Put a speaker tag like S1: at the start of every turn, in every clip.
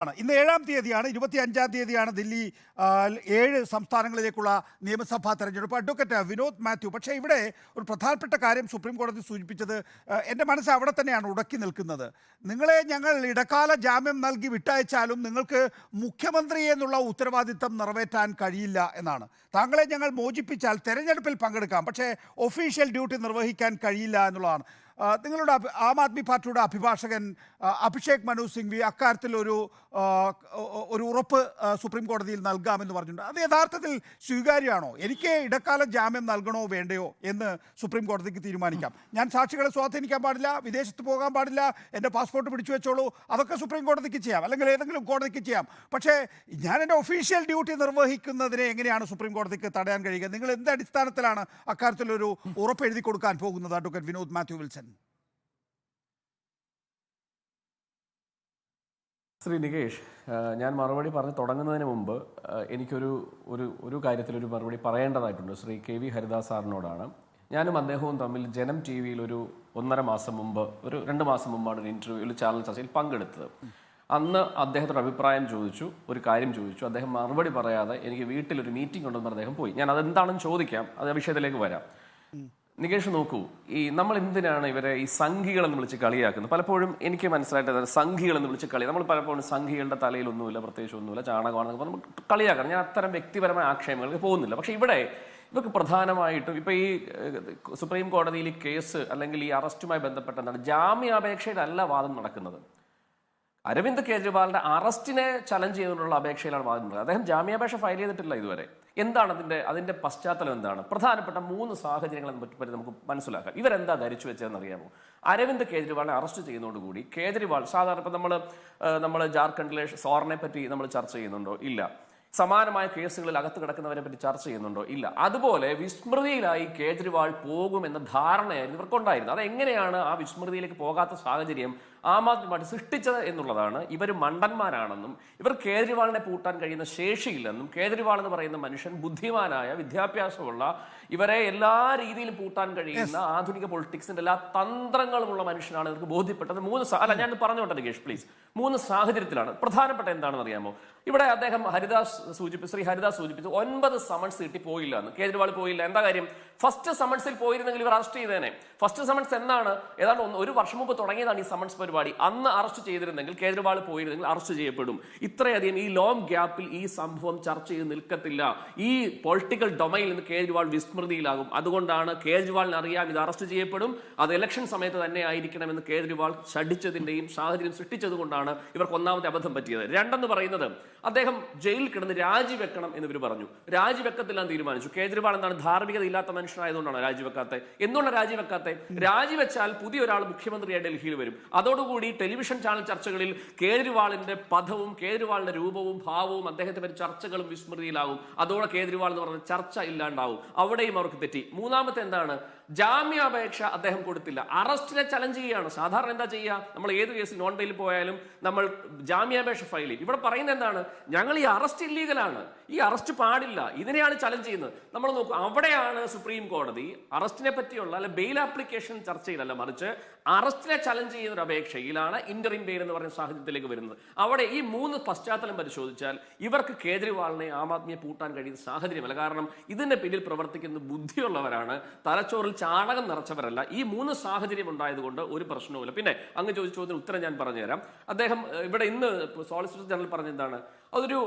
S1: ഇന്ന് 7-ാം തീയതിയാണ്. 25-ാം തീയതിയാണ് ദില്ലി 7 സംസ്ഥാനങ്ങളിലേക്കുള്ള നിയമസഭാ തെരഞ്ഞെടുപ്പ്. അഡ്വക്കേറ്റ് വിനോദ് മാത്യു, പക്ഷേ ഇവിടെ ഒരു പ്രധാനപ്പെട്ട കാര്യം സുപ്രീം കോടതി സൂചിപ്പിച്ചത്, എൻ്റെ മനസ്സ് അവിടെ തന്നെയാണ് ഉടക്കി നിൽക്കുന്നത്. നിങ്ങളെ ഞങ്ങൾ ഇടക്കാല ജാമ്യം നൽകി വിട്ടയച്ചാലും നിങ്ങൾക്ക് മുഖ്യമന്ത്രി എന്നുള്ള ഉത്തരവാദിത്തം നിറവേറ്റാൻ കഴിയില്ല എന്നാണ്. താങ്കളെ ഞങ്ങൾ മോചിപ്പിച്ചാൽ തെരഞ്ഞെടുപ്പിൽ പങ്കെടുക്കാം, പക്ഷേ ഒഫീഷ്യൽ ഡ്യൂട്ടി നിർവഹിക്കാൻ കഴിയില്ല എന്നുള്ളതാണ്. നിങ്ങളുടെ ആം ആദ്മി പാർട്ടിയുടെ അഭിഭാഷകൻ അഭിഷേക് മനു സിംഗ്വി അക്കാര്യത്തിൽ ഒരു ഉറപ്പ് സുപ്രീം കോടതിയിൽ നൽകാമെന്ന് പറഞ്ഞിട്ടുണ്ട്. അത് യഥാർത്ഥത്തിൽ സ്വീകാര്യമാണോ? എനിക്ക് ഇടക്കാല ജാമ്യം നൽകണോ വേണ്ടയോ എന്ന് സുപ്രീം കോടതിക്ക് തീരുമാനിക്കാം. ഞാൻ സാക്ഷികളെ സ്വാധീനിക്കാൻ പാടില്ല, വിദേശത്ത് പോകാൻ പാടില്ല, എൻ്റെ പാസ്പോർട്ട് പിടിച്ചു വെച്ചോളൂ, അതൊക്കെ സുപ്രീം കോടതിക്ക് ചെയ്യാം, അല്ലെങ്കിൽ ഏതെങ്കിലും കോടതിക്ക് ചെയ്യാം. പക്ഷേ ഞാൻ എൻ്റെ ഒഫീഷ്യൽ ഡ്യൂട്ടി നിർവഹിക്കുന്നതിനെ എങ്ങനെയാണ് സുപ്രീം കോടതിക്ക് തടയാൻ കഴിയുക? നിങ്ങൾ എന്ത് അടിസ്ഥാനത്തിലാണ് അക്കാര്യത്തിലൊരു ഉറപ്പ് എഴുതി കൊടുക്കാൻ പോകുന്നത്, അഡ്വക്കേറ്റ് വിനോദ് മാത്യു വിൽസൺ?
S2: ശ്രീ നികേഷ്, ഞാൻ മറുപടി പറഞ്ഞ് തുടങ്ങുന്നതിന് മുമ്പ് എനിക്കൊരു ഒരു കാര്യത്തിലൊരു മറുപടി പറയേണ്ടതായിട്ടുണ്ട്. ശ്രീ KV ഹരിദാസ് സാറിനോടാണ്. ഞാനും അദ്ദേഹവും തമ്മിൽ ജനം TV-യിൽ ഒരു 1.5 മാസം മുമ്പ്, ഒരു 2 മാസം മുമ്പാണ് ഒരു ഇൻ്റർവ്യൂവിൽ ചാനൽ ചർച്ചയിൽ പങ്കെടുത്തത്. അന്ന് അദ്ദേഹത്തോട് അഭിപ്രായം ചോദിച്ചു, ഒരു കാര്യം ചോദിച്ചു. അദ്ദേഹം മറുപടി പറയാതെ എനിക്ക് വീട്ടിലൊരു മീറ്റിംഗ് ഉണ്ടെന്ന് അദ്ദേഹം പോയി. ഞാൻ അതെന്താണെന്ന് ചോദിക്കാം, അത് വിഷയത്തിലേക്ക് വരാം. നികേഷ് നോക്കൂ, നമ്മൾ എന്തിനാണ് ഇവരെ ഈ സംഘികളെന്ന് വിളിച്ച് കളിയാക്കുന്നത്? പലപ്പോഴും എനിക്ക് മനസ്സിലായിട്ട് സംഘികളെന്ന് വിളിച്ച് കളി, നമ്മൾ പലപ്പോഴും സംഘികളുടെ തലയിലൊന്നുമില്ല, പ്രത്യേകിച്ച് ഒന്നുമില്ല, ചാണകമാണെന്ന് നമ്മൾ കളിയാക്കണം. ഞാൻ അത്തരം വ്യക്തിപരമായ ആക്ഷേപങ്ങൾക്ക് പോകുന്നില്ല. പക്ഷേ ഇവിടെ ഇവർക്ക് പ്രധാനമായിട്ടും ഇപ്പൊ ഈ സുപ്രീം കോടതിയിൽ ഈ കേസ് അല്ലെങ്കിൽ ഈ അറസ്റ്റുമായി ബന്ധപ്പെട്ട എന്താണ്, ജാമ്യാപേക്ഷയിലല്ല വാദം നടക്കുന്നത്. അരവിന്ദ് കെജ്രിവാളിന്റെ അറസ്റ്റിനെ ചലഞ്ച് ചെയ്തുകൊണ്ടുള്ള അപേക്ഷയിലാണ് വാദം നടക്കുന്നത്. അദ്ദേഹം ജാമ്യാപേക്ഷ ഫയൽ ചെയ്തിട്ടില്ല ഇതുവരെ. എന്താണ് അതിന്റെ പശ്ചാത്തലം? എന്താണ് പ്രധാനപ്പെട്ട 3 സാഹചര്യങ്ങളെ പറ്റി നമുക്ക് മനസ്സിലാക്കാം. ഇവരെന്താ ധരിച്ചു വെച്ചതെന്ന് അറിയാമോ? അരവിന്ദ് കെജ്രിവാളിനെ അറസ്റ്റ് ചെയ്യുന്നതോടുകൂടി കേജ്രിവാൾ, സാധാരണ ഇപ്പം നമ്മൾ ജാർഖണ്ഡിലെ സോറിനെ പറ്റി നമ്മൾ ചർച്ച ചെയ്യുന്നുണ്ടോ? ഇല്ല. സമാനമായ കേസുകളിൽ അകത്ത് കിടക്കുന്നവരെ പറ്റി ചർച്ച ചെയ്യുന്നുണ്ടോ? ഇല്ല. അതുപോലെ വിസ്മൃതിയിലായി കേജ്രിവാൾ പോകുമെന്ന ധാരണയായിരുന്നു ഇവർക്കുണ്ടായിരുന്നത്. അതെങ്ങനെയാണ് ആ വിസ്മൃതിയിലേക്ക് പോകാത്ത സാഹചര്യം ആം ആദ്മി പാർട്ടി സൃഷ്ടിച്ചത് എന്നുള്ളതാണ്. ഇവർ മണ്ടന്മാരാണെന്നും ഇവർ കേജ്രിവാളിനെ പൂട്ടാൻ കഴിയുന്ന ശേഷിയില്ലെന്നും, കേജ്രിവാൾ എന്ന് പറയുന്ന മനുഷ്യൻ ബുദ്ധിമാനായ, വിദ്യാഭ്യാസമുള്ള, ഇവരെ എല്ലാ രീതിയിലും പൂട്ടാൻ കഴിയുന്ന ആധുനിക പൊളിറ്റിക്സിന്റെ എല്ലാ തന്ത്രങ്ങളുമുള്ള മനുഷ്യനാണ് ഇവർക്ക് ബോധ്യപ്പെട്ടത്. ഞാൻ പറഞ്ഞോട്ടെ നികേഷ് പ്ലീസ്. 3 സാഹചര്യത്തിലാണ്. പ്രധാനപ്പെട്ട എന്താണെന്ന് അറിയാമോ? ഇവിടെ അദ്ദേഹം ശ്രീ ഹരിദാസ് സൂചിപ്പിച്ചു 9 സമൺസ് കിട്ടി പോയില്ല എന്ന്. കേജ്രിവാൾ പോയില്ല. എന്താ കാര്യം? ഫസ്റ്റ് സമൺസിൽ പോയിരുന്നെങ്കിൽ ഇവർ അറസ്റ്റ് ചെയ്തേനെ. ഫസ്റ്റ് സമൺസ് എന്നാണ്? ഏതാണ്ട് 1 വർഷം മുമ്പ് തുടങ്ങിയതാണ് ഈ സമൺസ് പരിപാടി. അന്ന് അറസ്റ്റ് ചെയ്തിരുന്നെങ്കിൽ, കേജ്രിവാൾ പോയിരുന്നെങ്കിൽ അറസ്റ്റ് ചെയ്യപ്പെടും. ഇത്രയധികം ഈ ലോങ് ഗ്യാപ്പിൽ ഈ സംഭവം ചർച്ച ചെയ്ത് നിൽക്കത്തില്ല. ഈ പൊളിറ്റിക്കൽ ഡൊമൈനിൽ നിന്ന് കേജ്രിവാൾ വിസ്മൃതിയിലാകും. അതുകൊണ്ടാണ് കേജ്രിവാളിന് അറിയാം ഇത് അറസ്റ്റ് ചെയ്യപ്പെടും, അത് ഇലക്ഷൻ സമയത്ത് തന്നെ ആയിരിക്കണമെന്ന് കേജ്രിവാൾ ശഠിച്ചതിന്റെയും സാഹചര്യം സൃഷ്ടിച്ചത് കൊണ്ടാണ് ഇവർക്ക് ഒന്നാമത്തെ അബദ്ധം പറ്റിയത്. രണ്ടെന്ന് പറയുന്നത്, അദ്ദേഹം ജയിലിൽ കിടന്ന് രാജിവെക്കണം എന്ന് ഇവർ പറഞ്ഞു. രാജിവെക്കത്തില്ലെന്ന് തീരുമാനിച്ചു. കേജ്രിവാൾ എന്താണ്, ധാർമ്മികത ഇല്ലാത്ത മനുഷ്യനായതുകൊണ്ടാണ് രാജിവെക്കാത്തെ. എന്തുകൊണ്ടാണ് രാജിവെക്കാത്തെ? രാജിവെച്ചാൽ പുതിയൊരാൾ മുഖ്യമന്ത്രിയായി ഡൽഹിയിൽ വരും. അതോടുകൂടി ടെലിവിഷൻ ചാനൽ ചർച്ചകളിൽ കേജ്രിവാളിന്റെ പദവും കേജ്രിവാളിന്റെ രൂപവും ഭാവവും അദ്ദേഹത്തെ പറ്റി ചർച്ചകളും വിസ്മൃതിയിലാകും. അതോടെ കേജ്രിവാൾ എന്ന് പറഞ്ഞ ചർച്ച ഇല്ലാണ്ടാവും. അവിടെയും അവർക്ക് തെറ്റി. മൂന്നാമത്തെ എന്താണ്? ജാമ്യാപേക്ഷ അദ്ദേഹം കൊടുത്തില്ല, അറസ്റ്റിനെ ചലഞ്ച് ചെയ്യുകയാണ്. സാധാരണ എന്താ ചെയ്യുക? നമ്മൾ ഏത് കേസിൽ നോൺ ബെയിൽ പോയാലും നമ്മൾ ജാമ്യാപേക്ഷ ഫയൽ ചെയ്യും. ഇവിടെ പറയുന്നത് എന്താണ്? ഞങ്ങൾ ഈ അറസ്റ്റ് ഇല്ലീഗലാണ്, ഈ അറസ്റ്റ് പാടില്ല, ഇതിനെയാണ് ചലഞ്ച് ചെയ്യുന്നത്. നമ്മൾ നോക്കും, അവിടെയാണ് സുപ്രീം കോടതി അറസ്റ്റിനെ പറ്റിയുള്ള അല്ലെ ബെയിൽ ആപ്ലിക്കേഷൻ ചർച്ചയിലല്ല, മറിച്ച് അറസ്റ്റിനെ ചലഞ്ച് ചെയ്യുന്ന ഒരു അപേക്ഷയിലാണ് ഇന്ററിം ബെയിൽ എന്ന് പറയുന്ന സാഹചര്യത്തിലേക്ക് വരുന്നത്. അവിടെ ഈ 3 പശ്ചാത്തലം പരിശോധിച്ചാൽ ഇവർക്ക് കേജ്രിവാളിനെ, ആം ആദ്മിയെ പൂട്ടാൻ കഴിയുന്ന സാഹചര്യമല്ല. കാരണം ഇതിന്റെ പിന്നിൽ പ്രവർത്തിക്കുന്ന ബുദ്ധിയുള്ളവരാണ്, തലച്ചോറിൽ ചാണകം നിറച്ചവരല്ല. ഈ 3 സാഹചര്യം ഉണ്ടായതുകൊണ്ട് ഒരു പ്രശ്നവുമില്ല. പിന്നെ അങ്ങ് ചോദിച്ച ചോദ്യത്തിന് ഉത്തരം ഞാൻ പറഞ്ഞുതരാം. അദ്ദേഹം ഇവിടെ ഇന്ന് സോളിസിറ്റർ ജനറൽ പറഞ്ഞെന്താണ്, അതൊരു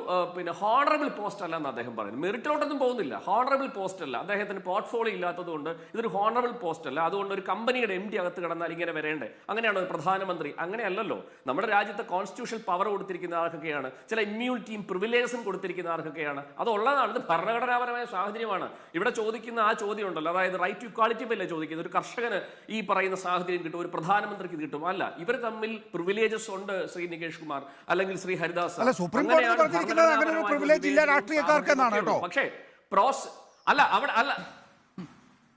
S2: ഹോണറബിൾ പോസ്റ്റ് അല്ല എന്ന് അദ്ദേഹം പറയുന്നു. മെറിറ്റിലോട്ടൊന്നും പോകുന്നില്ല, ഹോണറബിൾ പോസ്റ്റ് അല്ല. അദ്ദേഹത്തിന് പോർട്ട്ഫോളിയോ ഇല്ലാത്തത് കൊണ്ട് ഇതൊരു ഹോണറബിൾ പോസ്റ്റ് അല്ല. അതുകൊണ്ട് ഒരു കമ്പനിയുടെ MD അകത്ത് കിടന്നാൽ ഇങ്ങനെ വരേണ്ടേ? അങ്ങനെയാണോ പ്രധാനമന്ത്രി? അങ്ങനെയല്ലല്ലോ. നമ്മുടെ രാജ്യത്തെ കോൺസ്റ്റിറ്റ്യൂഷണൽ പവർ കൊടുത്തിരിക്കുന്ന ആർക്കൊക്കെയാണ്? ചില ഇമ്മ്യൂണിറ്റിയും പ്രിവിലേജസും കൊടുത്തിരിക്കുന്ന ആർക്കൊക്കെയാണ്? അതുള്ളതാണ്. ഇത് ഭരണഘടനാപരമായ സാഹചര്യമാണ്. ഇവിടെ ചോദിക്കുന്ന ആ ചോദ്യം ഉണ്ടല്ലോ, അതായത് റൈറ്റ് ടു ഇക്വാളിറ്റി അല്ലേ ചോദിക്കുന്നത്. ഒരു കർഷകന് ഈ പറയുന്ന സാഹചര്യം കിട്ടും, ഒരു പ്രധാനമന്ത്രിക്ക് കിട്ടും? അല്ല, ഇവർ തമ്മിൽ പ്രിവിലേജസ് ഉണ്ട്. ശ്രീ നികേഷ് കുമാർ അല്ലെങ്കിൽ ശ്രീ ഹരിദാസ്, പക്ഷേ അല്ല അവിടെ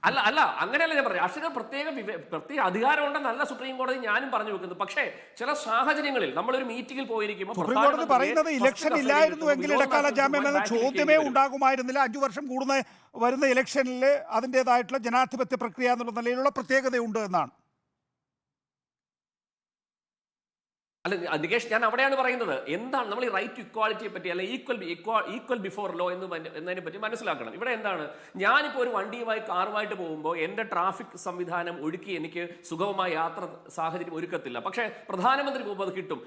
S2: അല്ല അങ്ങനെയല്ല ഞാൻ പറഞ്ഞു. രാഷ്ട്രീയ പ്രത്യേക അധികാരം ഉണ്ടെന്നല്ല സുപ്രീം കോടതി ഞാനും പറഞ്ഞു വെക്കുന്നത്. പക്ഷേ ചില സാഹചര്യങ്ങളിൽ നമ്മളൊരു മീറ്റിംഗിൽ പോയിരിക്കുമ്പോൾ
S1: സുപ്രീം കോടതി പറയുന്നത് ഇലക്ഷൻ ഇല്ലായിരുന്നുവെങ്കിൽ ഇടക്കാല ജാമ്യം എന്ന ചോദ്യമേ ഉണ്ടാകുമായിരുന്നില്ല. 5 വർഷം കൂടുന്ന വരുന്ന ഇലക്ഷനിൽ അതിൻ്റെതായിട്ടുള്ള ജനാധിപത്യ പ്രക്രിയ എന്നുള്ള നിലയിലുള്ള പ്രത്യേകതയുണ്ട് എന്നാണ്.
S2: അല്ല നികേഷ്, ഞാൻ അവിടെയാണ് പറയുന്നത്. എന്താണ് നമ്മൾ ഈ റൈറ്റ് ടു ഇക്വാളിറ്റിയെ പറ്റി അല്ലെങ്കിൽ ഈക്വൽ ബിഫോർ ലോ എന്നതിനെ പറ്റി മനസ്സിലാക്കണം. ഇവിടെ എന്താണ്, ഞാനിപ്പോൾ ഒരു വണ്ടിയുമായി കാറുമായിട്ട് പോകുമ്പോൾ എൻ്റെ ട്രാഫിക് സംവിധാനം ഒഴുക്കി എനിക്ക് സുഗമമായ യാത്ര സാഹചര്യം ഒരുക്കത്തില്ല. പക്ഷേ പ്രധാനമന്ത്രി പോകുമ്പോൾ അത് കിട്ടും.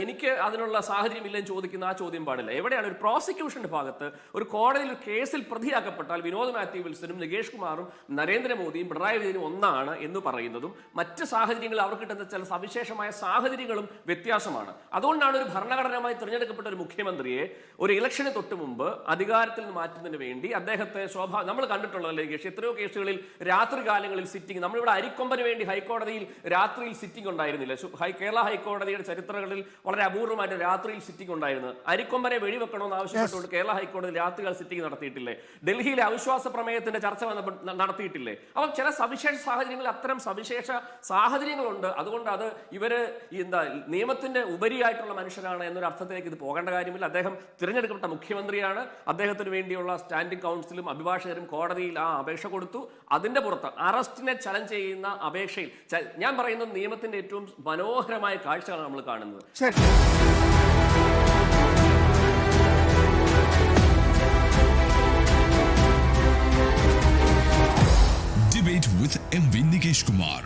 S2: എനിക്ക് അതിനുള്ള സാഹചര്യം ഇല്ലെന്ന് ചോദിക്കുന്ന ആ ചോദ്യം പാടില്ല. എവിടെയാണ് ഒരു പ്രോസിക്യൂഷന്റെ ഭാഗത്ത് ഒരു കോടതിയിൽ കേസിൽ പ്രതിയാക്കപ്പെട്ടാൽ വിനോദ് മാത്യു വിൽസനും നികേഷ് കുമാറും നരേന്ദ്രമോദിയും പിണറായി വിജയനും ഒന്നാണ് എന്ന് പറയുന്നതും മറ്റ് സാഹചര്യങ്ങളിൽ അവർക്ക് കിട്ടുന്ന ചില സവിശേഷമായ സാഹചര്യങ്ങളും വ്യത്യാസമാണ്. അതുകൊണ്ടാണ് ഒരു ഭരണഘടനമായി തിരഞ്ഞെടുക്കപ്പെട്ട ഒരു മുഖ്യമന്ത്രിയെ ഒരു ഇലക്ഷന് തൊട്ട് മുമ്പ് അധികാരത്തിൽ നിന്ന് മാറ്റുന്നതിന് വേണ്ടി അദ്ദേഹത്തെ നമ്മൾ കണ്ടിട്ടുള്ളതല്ലേ എത്രയോ കേസുകളിൽ രാത്രി കാലങ്ങളിൽ സിറ്റിംഗ്. നമ്മളിവിടെ അരിക്കൊമ്പന് വേണ്ടി ഹൈക്കോടതിയിൽ രാത്രിയിൽ സിറ്റിംഗ് ഉണ്ടായിരുന്നില്ല. കേരള ഹൈക്കോടതിയുടെ ചരിത്രങ്ങളിൽ വളരെ അപൂർവമായിട്ട് രാത്രിയിൽ സിറ്റിംഗ് ഉണ്ടായിരുന്നു. അരിക്കൊമ്പനെ വെടിവെക്കണമെന്ന് ആവശ്യപ്പെട്ടുകൊണ്ട് കേരള ഹൈക്കോടതി രാത്രികാല സിറ്റിംഗ് നടത്തിയിട്ടില്ലേ? ഡൽഹിയിലെ അവിശ്വാസ പ്രമേയത്തിന്റെ ചർച്ച നടത്തിയിട്ടില്ലേ? അപ്പം ചില സവിശേഷ സാഹചര്യങ്ങളിൽ അത്തരം സവിശേഷ സാഹചര്യങ്ങളുണ്ട്. അതുകൊണ്ട് അത് ഇവര് നിയമത്തിന്റെ ഉപരിയായിട്ടുള്ള മനുഷ്യരാണ് എന്നൊരു അർത്ഥത്തിലേക്ക് ഇത് പോകേണ്ട കാര്യമില്ല. അദ്ദേഹം തിരഞ്ഞെടുക്കപ്പെട്ട മുഖ്യമന്ത്രിയാണ്. അദ്ദേഹത്തിന് വേണ്ടിയുള്ള സ്റ്റാൻഡിംഗ് കൗൺസിലും അഭിഭാഷകരും കോടതിയിൽ ആ അപേക്ഷ കൊടുത്തു. അതിന്റെ പുറത്ത് അറസ്റ്റിനെ ചലഞ്ച് ചെയ്യുന്ന അപേക്ഷയിൽ ഞാൻ പറയുന്നത് നിയമത്തിന്റെ ഏറ്റവും മനോഹരമായ കാഴ്ചകളാണ് നമ്മൾ കാണുന്നത്.
S3: Debate with MV Nikesh Kumar.